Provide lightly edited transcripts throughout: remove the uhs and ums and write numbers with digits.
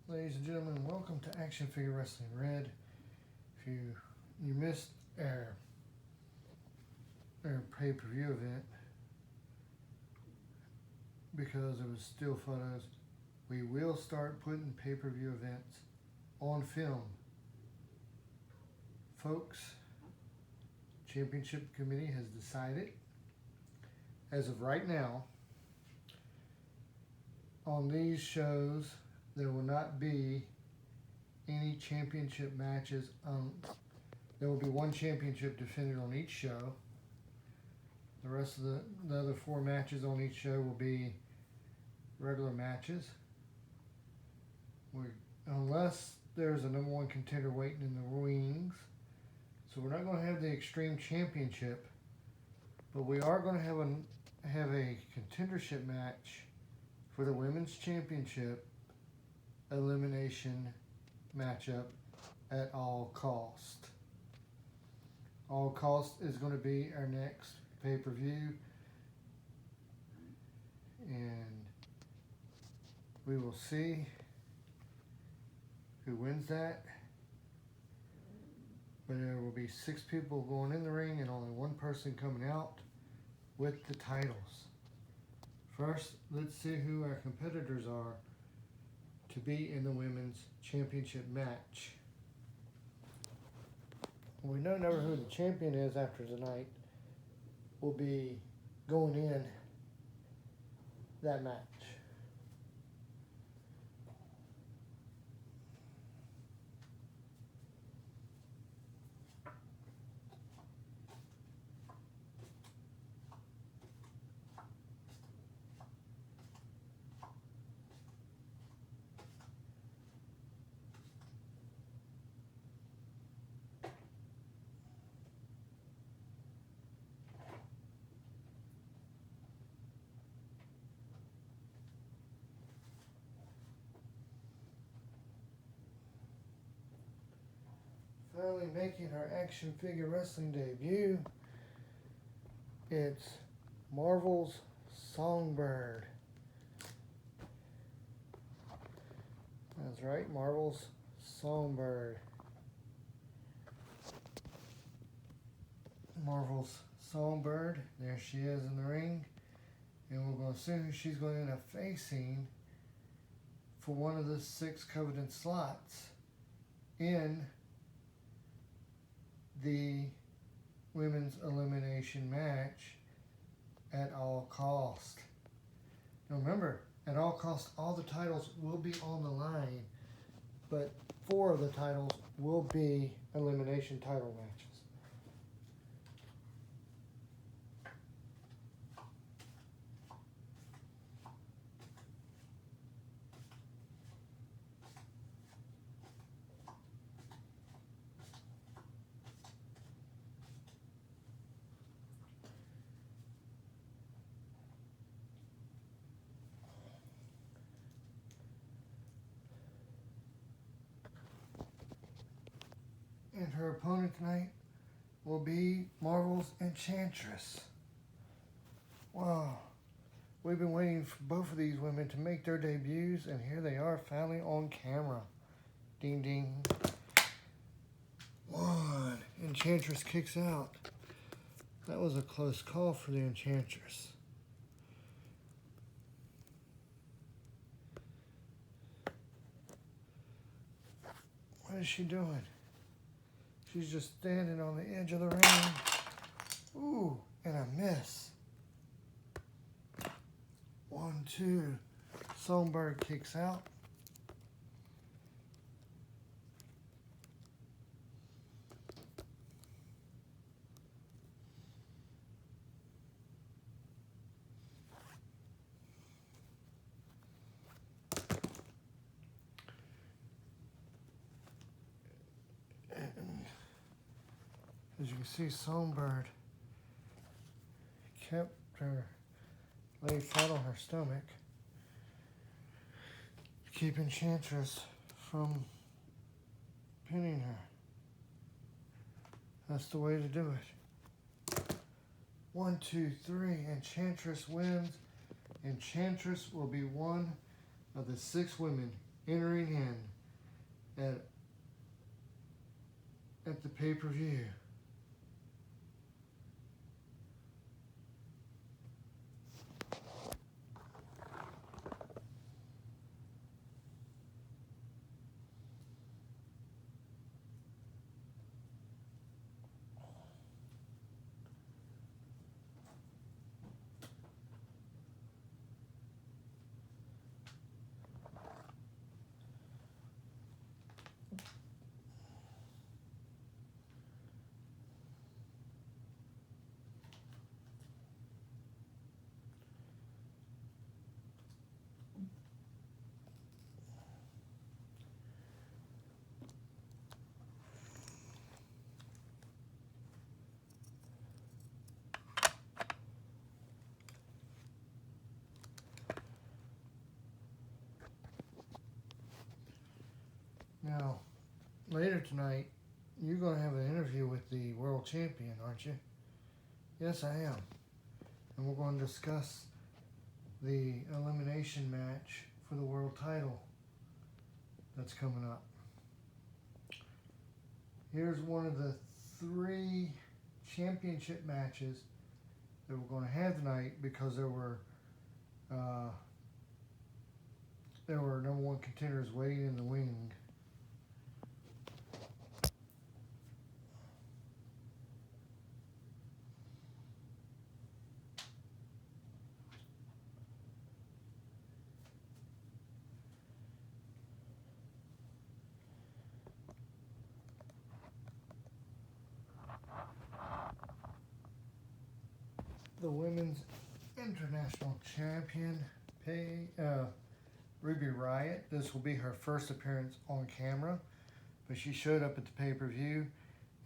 Ladies and gentlemen, welcome to Action Figure Wrestling Red. If you missed our pay-per-view event because it was still photos, we will start putting pay-per-view events on film. Folks, Championship Committee has decided, as of right now, on these shows, there will not be any championship matches. There will be one championship defended on each show. The rest of the other 4 matches on each show will be regular matches. Unless there's a number 1 contender waiting in the wings. So we're not going to have the Extreme Championship, but we are going to have a contendership match for the Women's Championship elimination matchup at All Cost. All Cost is going to be our next pay-per-view, and we will see who wins that. But there will be 6 people going in the ring and only 1 person coming out with the titles. First, let's see who our competitors are to be in the Women's Championship match. We don't know who the champion is after tonight. Will be going in that match. Finally making her action figure wrestling debut, it's Marvel's Songbird. That's right, Marvel's Songbird. Marvel's Songbird, there she is in the ring. And we're going to see who she's going to end up facing for one of the 6 coveted slots in the women's elimination match at All Cost. Now remember, at All Cost, all the titles will be on the line, but 4 of the titles will be elimination title matches. And her opponent tonight will be Marvel's Enchantress. Wow. We've been waiting for both of these women to make their debuts, and here they are finally on camera. Ding, ding. 1. Enchantress kicks out. That was a close call for the Enchantress. What is she doing? She's just standing on the edge of the ring. Ooh, and a miss. 1, 2. Songbird kicks out. As you can see, Songbird kept her laid flat on her stomach, keep Enchantress from pinning her. That's the way to do it. 1, 2, 3. Enchantress wins. Enchantress will be one of the 6 women entering in at the pay-per-view. Now, later tonight, you're going to have an interview with the world champion, aren't you? Yes, I am. And we're going to discuss the elimination match for the world title that's coming up. Here's one of the 3 championship matches that we're going to have tonight, because there were number 1 contenders waiting in the wing. The women's international champion, Ruby Riott. This will be her first appearance on camera, but she showed up at the pay-per-view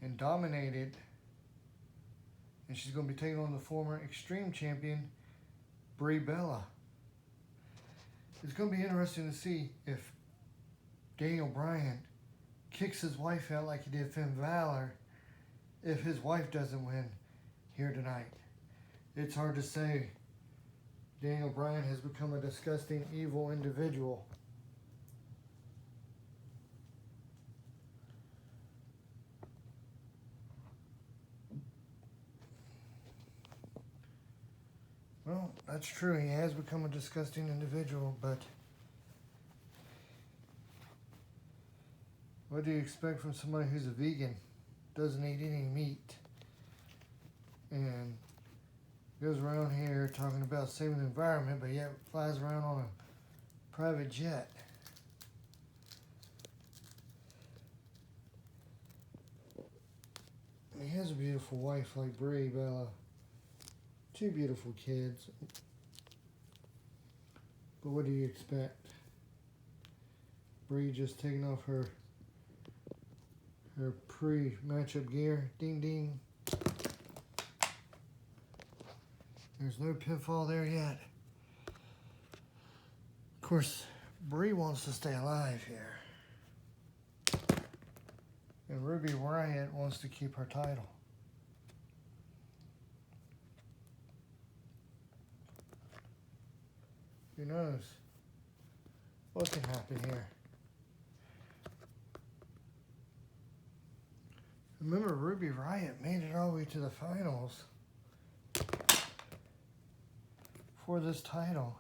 and dominated, and she's going to be taking on the former Extreme champion, Brie Bella. It's going to be interesting to see if Daniel Bryan kicks his wife out like he did Finn Balor if his wife doesn't win here tonight. It's hard to say. Daniel Bryan has become a disgusting, evil individual. Well, that's true. He has become a disgusting individual, but what do you expect from somebody who's a vegan, doesn't eat any meat, and goes around here talking about saving the environment, but yet flies around on a private jet? He has a beautiful wife like Brie Bella. 2 beautiful kids. But what do you expect? Brie just taking off her pre-matchup gear. Ding ding. There's no pinfall there yet. Of course, Brie wants to stay alive here. And Ruby Riott wants to keep her title. Who knows what can happen here? Remember, Ruby Riott made it all the way to the finals for this title.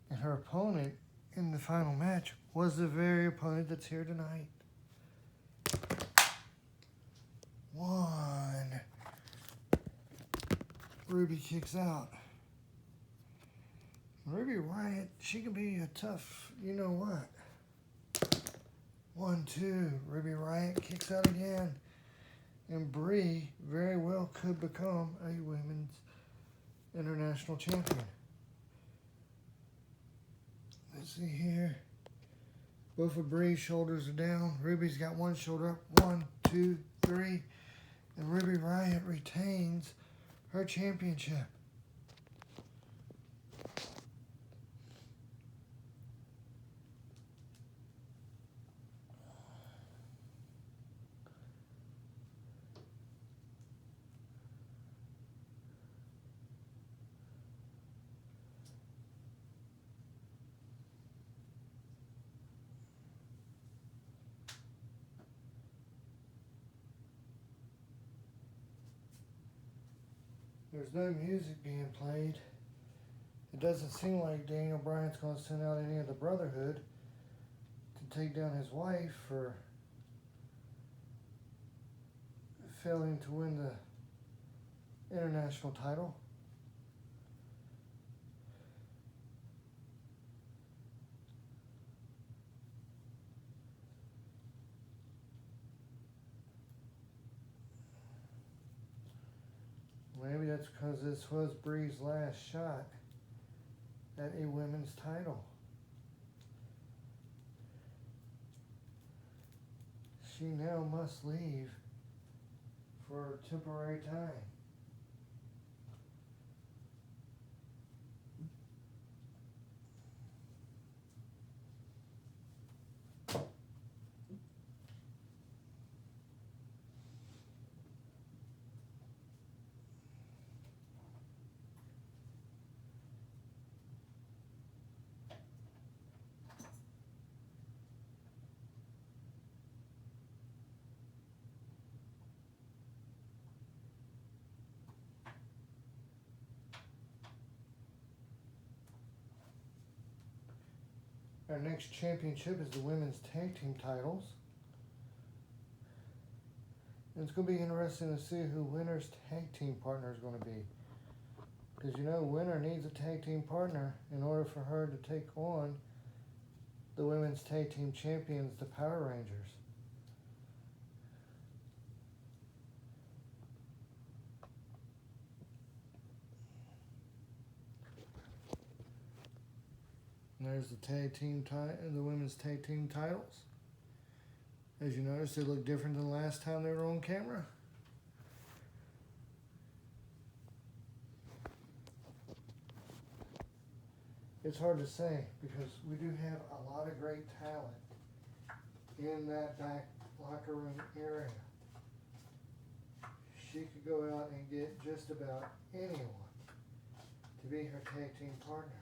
And her opponent in the final match was the very opponent that's here tonight. 1. Ruby kicks out. Ruby Riott, she can be a tough, you know what. 1, 2, Ruby Riott kicks out again. And Brie very well could become a women's international champion. Let's see here. Both of Brie's shoulders are down. Ruby's got one shoulder up. 1, 2, 3. And Ruby Riott retains her championship. There's no music being played. It doesn't seem like Daniel Bryan's going to send out any of the Brotherhood to take down his wife for failing to win the international title. Maybe that's because this was Brie's last shot at a women's title. She now must leave for a temporary time. Our next championship is the women's tag team titles. And it's going to be interesting to see who Winner's tag team partner is going to be. Because you know, Winner needs a tag team partner in order for her to take on the women's tag team champions, the Power Rangers. And there's the women's tag team titles. As you notice, they look different than the last time they were on camera. It's hard to say because we do have a lot of great talent in that back locker room area. She could go out and get just about anyone to be her tag team partner.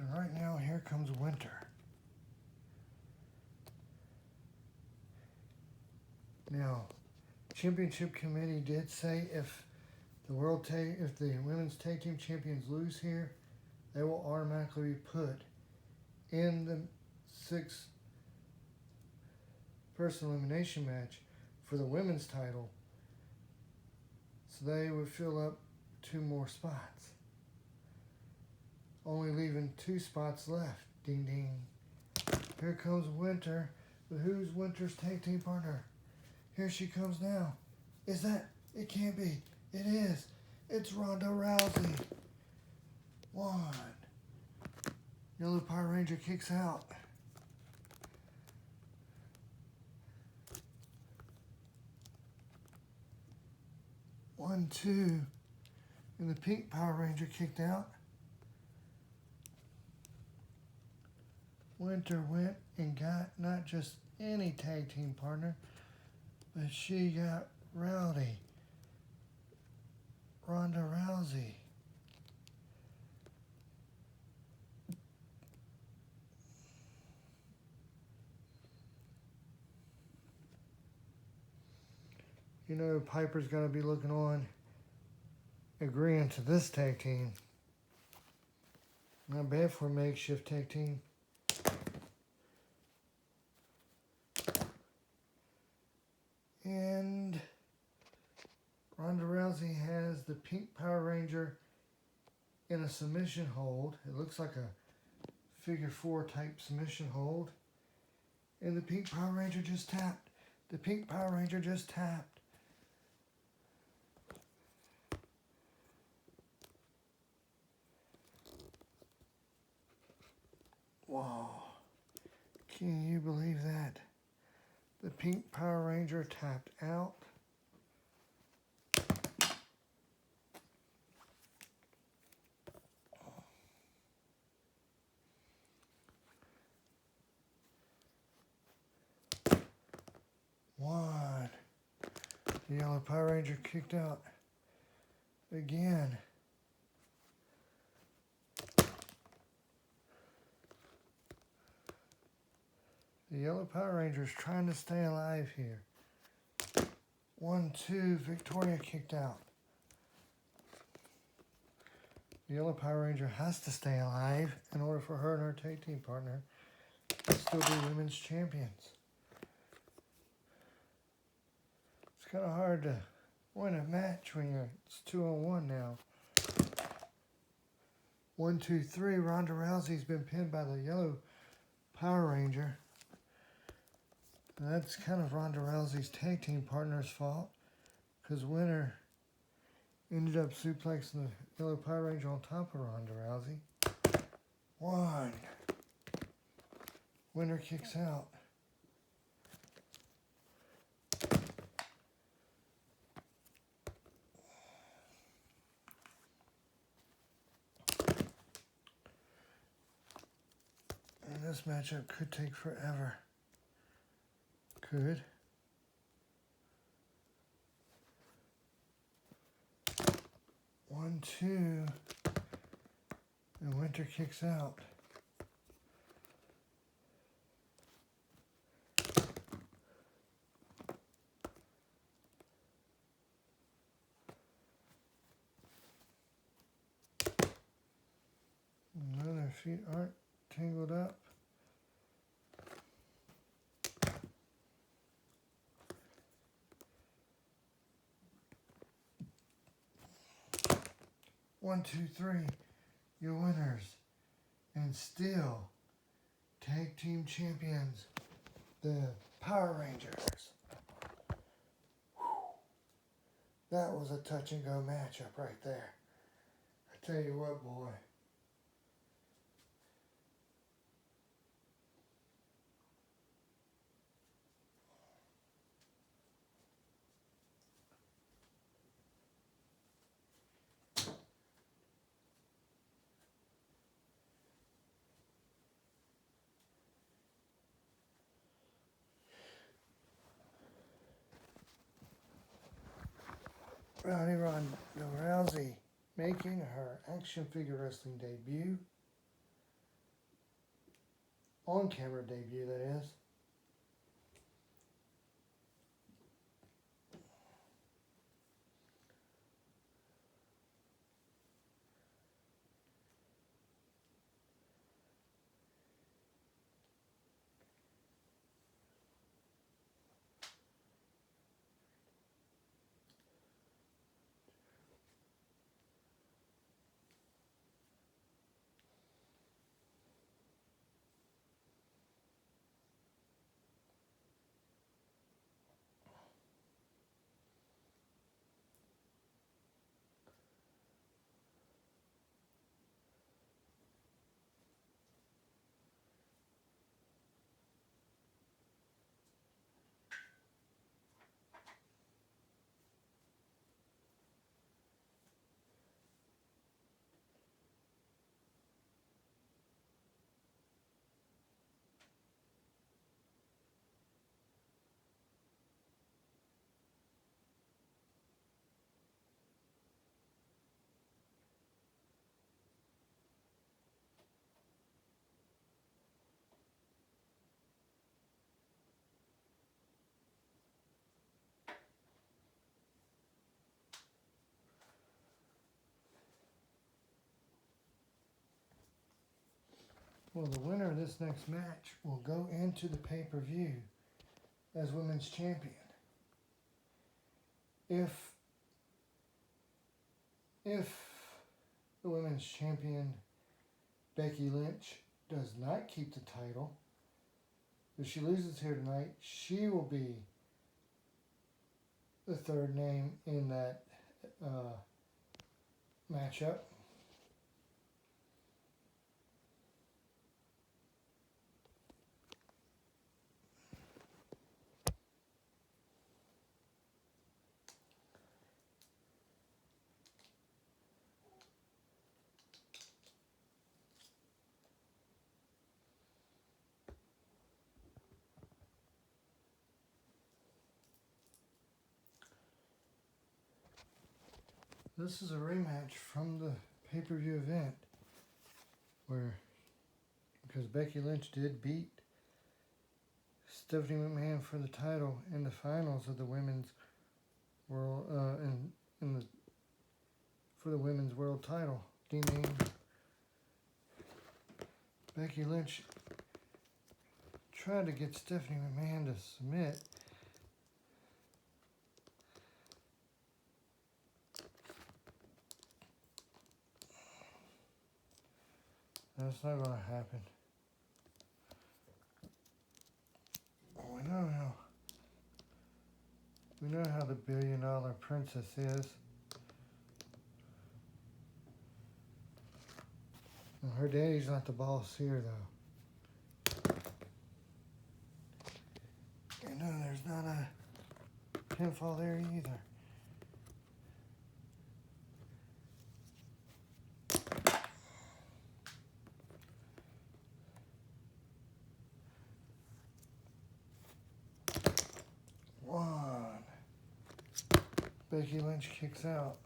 And right now, here comes Winter. Now, Championship Committee did say if the women's tag team champions lose here, they will automatically be put in the 6-person elimination match for the women's title. So they would fill up 2 more spots, only leaving 2 spots left. Ding ding. Here comes Winter. But who's Winter's tag team partner? Here she comes now. Is that? It can't be. It is. It's Ronda Rousey. 1. Yellow Power Ranger kicks out. One, 2. And the pink Power Ranger kicked out. Winter went and got not just any tag team partner, but she got Ronda Rousey. You know, Piper's got to be looking on, agreeing to this tag team. Not bad for a makeshift tag team. And Ronda Rousey has the pink Power Ranger in a submission hold. It looks like a figure 4 type submission hold. And the pink Power Ranger just tapped. The pink Power Ranger just tapped. Whoa. Can you believe that? The pink Power Ranger tapped out. One. The yellow Power Ranger kicked out again. The yellow Power Ranger is trying to stay alive here. 1, 2, Victoria kicked out. The yellow Power Ranger has to stay alive in order for her and her tag team partner to still be women's champions. It's kind of hard to win a match when it's 2-on-1 now. 1, 2, 3. Ronda Rousey's been pinned by the yellow Power Ranger. And that's kind of Ronda Rousey's tag team partner's fault, because winner ended up suplexing the yellow Power Ranger on top of Ronda Rousey. 1. Winner kicks out. And this matchup could take forever. Could. One, 2. And Winter kicks out. No, their feet aren't tangled up. One, 2, 3, your winners, and still tag team champions, the Power Rangers. Whew. That was a touch and go matchup right there. I tell you what, boy. Ronda Rousey making her action figure wrestling debut. On camera debut, that is. Well, the winner of this next match will go into the pay-per-view as women's champion. If the women's champion, Becky Lynch, does not keep the title, if she loses here tonight, she will be the third name in that matchup. This is a rematch from the pay-per-view event where, because Becky Lynch did beat Stephanie McMahon for the title in the finals of the women's world for the women's world title. Becky Lynch tried to get Stephanie McMahon to submit. That's not going to happen. We know how the $1 billion princess is. And her daddy's not the boss here, though. And no, there's not a pinfall there either. One. Becky Lynch kicks out.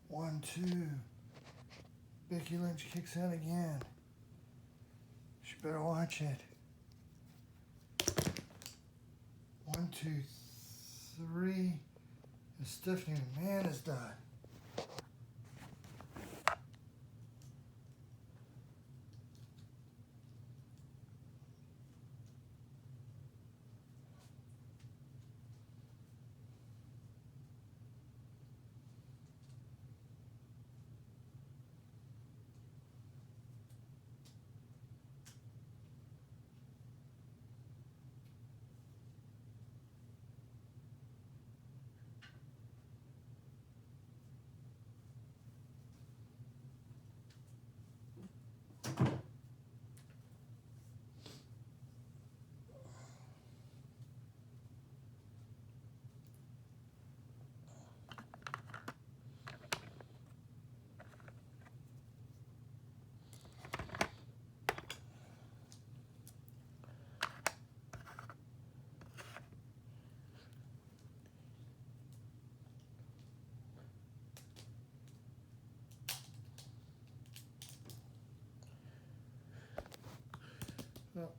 One, two. Becky Lynch kicks out again. She better watch it. 1, 2, 3. And Stephanie McMahon is done. Well,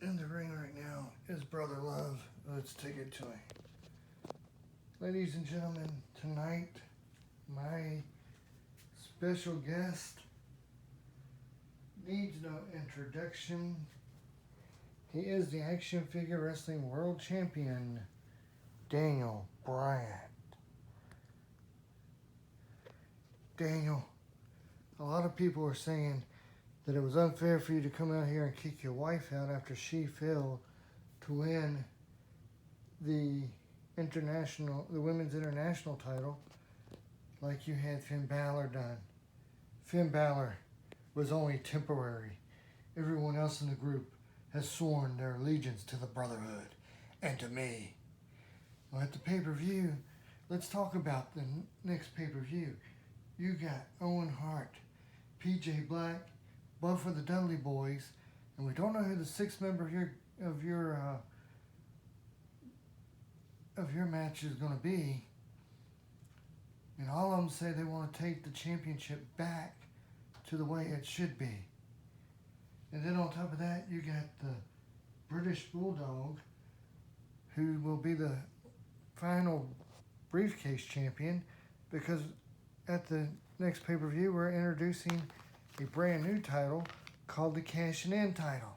in the ring right now is Brother Love. Let's take it to him. Ladies and gentlemen, tonight, my special guest needs no introduction. He is the Action Figure Wrestling World Champion, Daniel Bryan. Daniel, a lot of people are saying that it was unfair for you to come out here and kick your wife out after she failed to win the women's international title like you had Finn Balor done. Finn Balor was only temporary. Everyone else in the group has sworn their allegiance to the Brotherhood and to me. Well, at the pay-per-view, let's talk about the next pay-per-view. You got Owen Hart, PJ Black, both of the Dudley Boys, and we don't know who the sixth member of your match is going to be. And all of them say they want to take the championship back to the way it should be. And then on top of that, you got the British Bulldog, who will be the final briefcase champion, because at the next pay-per-view we're introducing a brand new title called the Cash and In title.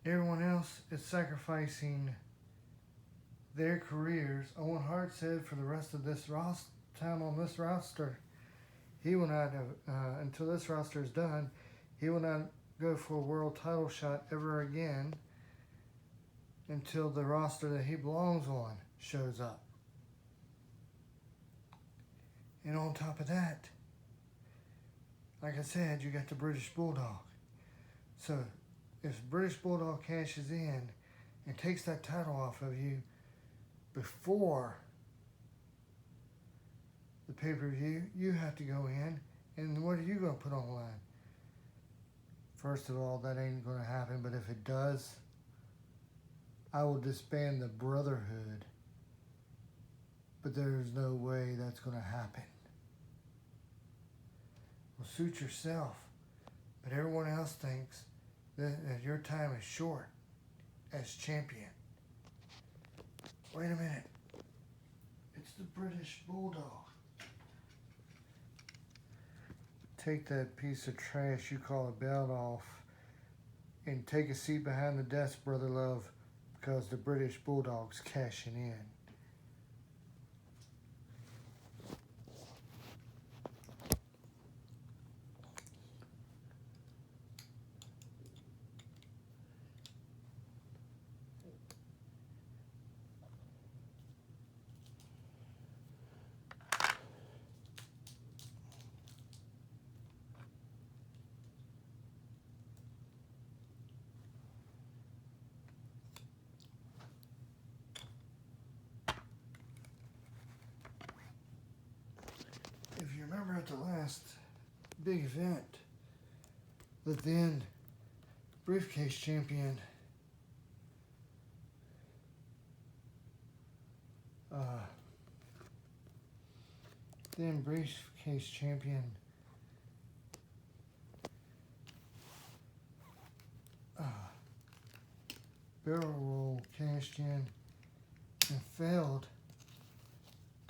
Everyone else is sacrificing their careers. Owen Hart said for the rest of this time on this roster, he will not have, until this roster is done, he will not go for a world title shot ever again until the roster that he belongs on shows up. And on top of that, like I said, you got the British Bulldog. So if British Bulldog cashes in and takes that title off of you before the pay-per-view, you have to go in, and what are you going to put on the line? First of all, that ain't going to happen, but if it does, I will disband the Brotherhood. But there's no way that's going to happen. Well, suit yourself, but everyone else thinks that your time is short as champion. Wait a minute. It's the British Bulldog. Take that piece of trash you call a belt off and take a seat behind the desk, Brother Love, because the British Bulldog's cashing in. If you remember at the last big event, the then briefcase champion Barrel Roll cashed in and failed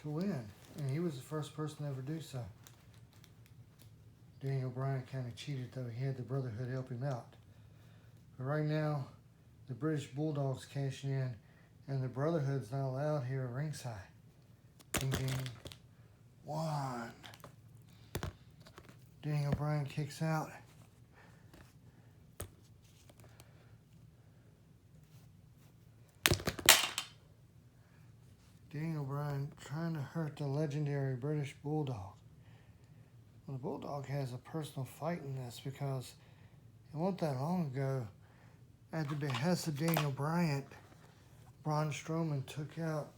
to win, and he was the first person to ever do so. Daniel Bryan kind of cheated, though. He had the Brotherhood help him out. But right now, the British Bulldog's cashing in, and the Brotherhood's not allowed here at ringside. Ding, ding. 1. Daniel Bryan kicks out. Daniel Bryan trying to hurt the legendary British Bulldog. Well, the Bulldog has a personal fight in this because it wasn't that long ago, at the behest of Daniel Bryan, Braun Strowman took out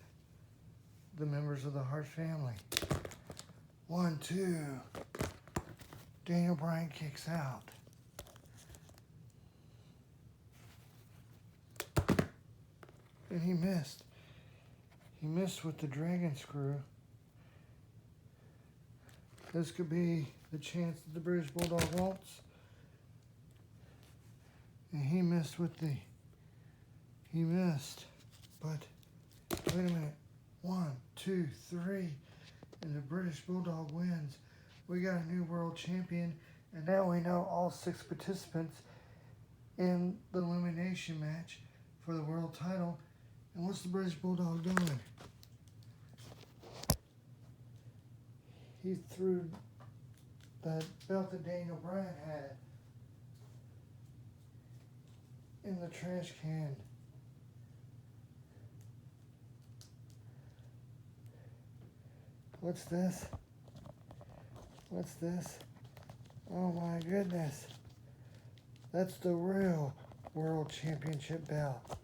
the members of the Hart family. 1, 2. Daniel Bryan kicks out. And he missed. He missed with the dragon screw. This could be the chance that the British Bulldog wants. And he missed with the... He missed. But, wait a minute. 1, 2, 3. And the British Bulldog wins. We got a new world champion. And now we know all 6 participants in the elimination match for the world title. And what's the British Bulldog doing? He threw that belt that Daniel Bryan had in the trash can. What's this? What's this? Oh my goodness. That's the real World Championship belt.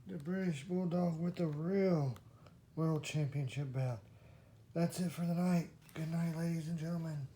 The British Bulldog with the real World Championship belt. That's it for the night. Good night, ladies and gentlemen.